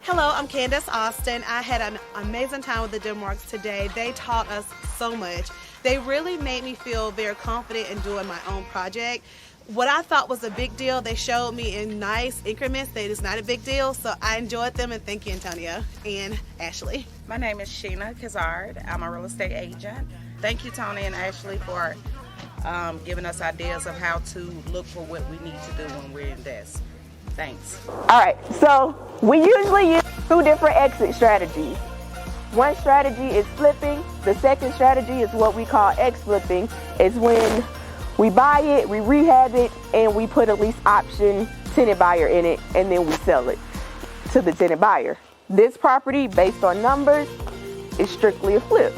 Hello, I'm Candace Austin. I had an amazing time with the Denmarks today. They taught us so much. They really made me feel very confident in doing my own project. What I thought was a big deal, they showed me in nice increments that it's not a big deal. So I enjoyed them, and thank you, Antonia and Ashley. My name is Sheena Kazard. I'm a real estate agent. Thank you, Tony and Ashley, for giving us ideas of how to look for what we need to do when we invest. Thanks. All right, so we usually use two different exit strategies. One strategy is flipping. The second strategy is what we call ex-flipping. It's when we buy it, we rehab it, and we put a lease option tenant buyer in it, and then we sell it to the tenant buyer. This property, based on numbers, is strictly a flip.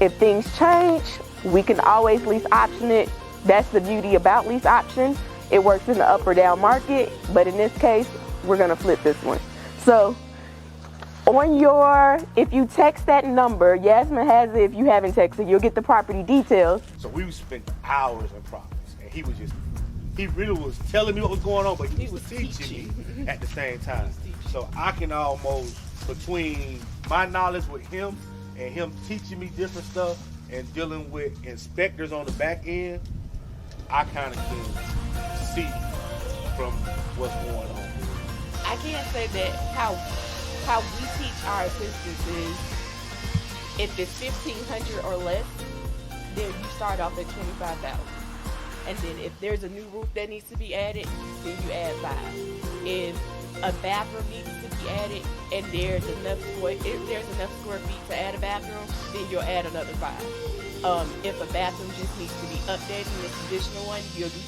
If things change, we can always lease option it. That's the beauty about lease option. It works in the up or down market, but in this case, we're gonna flip this one. So if you text that number, Yasmin has it. If you haven't texted, you'll get the property details. So we spent hours in properties, and he really was telling me what was going on, but he was teaching me at the same time. So I can almost, between my knowledge with him and him teaching me different stuff and dealing with inspectors on the back end, I kind of can see from what's going on. I can't say that how we teach our assistants is if it's $1,500 or less, then you start off at $25,000. And then if there's a new roof that needs to be added, then you add $5. If a bathroom needs to be added and if there's enough square feet to add a bathroom, then you'll add another $5. If a bathroom just needs to be updated and it's additional one, you'll do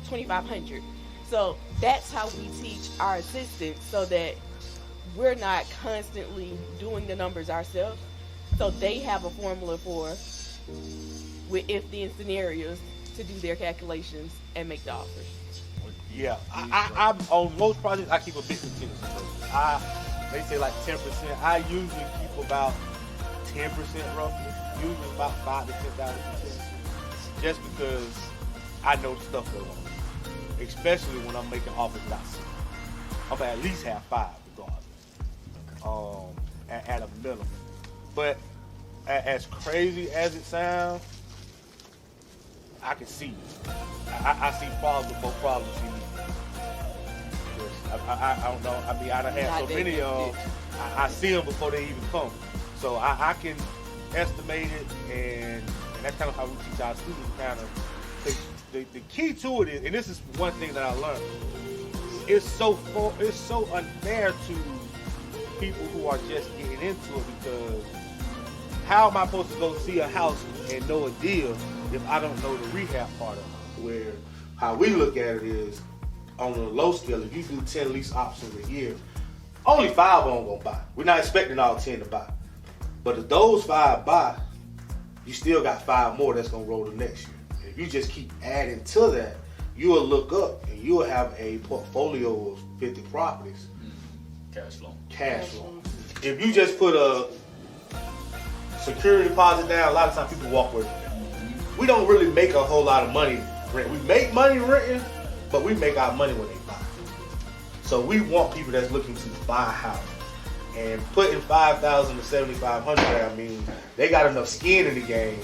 $2,500. So that's how we teach our assistants, so that we're not constantly doing the numbers ourselves. So they have a formula for with if-then scenarios to do their calculations and make the offers. Yeah, I'm on most projects. I keep a big contingency. They say like 10%. I usually keep about 10% roughly. Usually about 5 to 10,000 contingency, just because I know the stuff goes on. Especially when I'm making offers that I see. I'm gonna at least have 5 regardless. At a minimum. But as crazy as it sounds, I can see it. I see problems before problems see me. I don't know. I mean, I done had so many of them. I see them before they even come. So I can estimate it, and that's kind of how we teach our students. Kind of the key to it is, and this is one thing that I learned. It's so unfair to people who are just getting into it, because how am I supposed to go see a house and know a deal if I don't know the rehab part of it? Where how we look at it is, on a low scale, if you do 10 lease options a year, only 5 of them gonna buy. We're not expecting all 10 to buy. But if those 5 buy, you still got 5 more that's gonna roll the next year. And if you just keep adding to that, you will look up and you will have a portfolio of 50 properties. Cash flow. If you just put a security deposit down, a lot of times people walk away from that. We don't really make a whole lot of money renting. We make money renting, but we make our money when they buy. So we want people that's looking to buy a house. And putting 5,000 to 7,500 there, I mean, they got enough skin in the game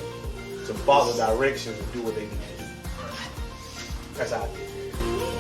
to follow directions and do what they need to do. That's how I did it.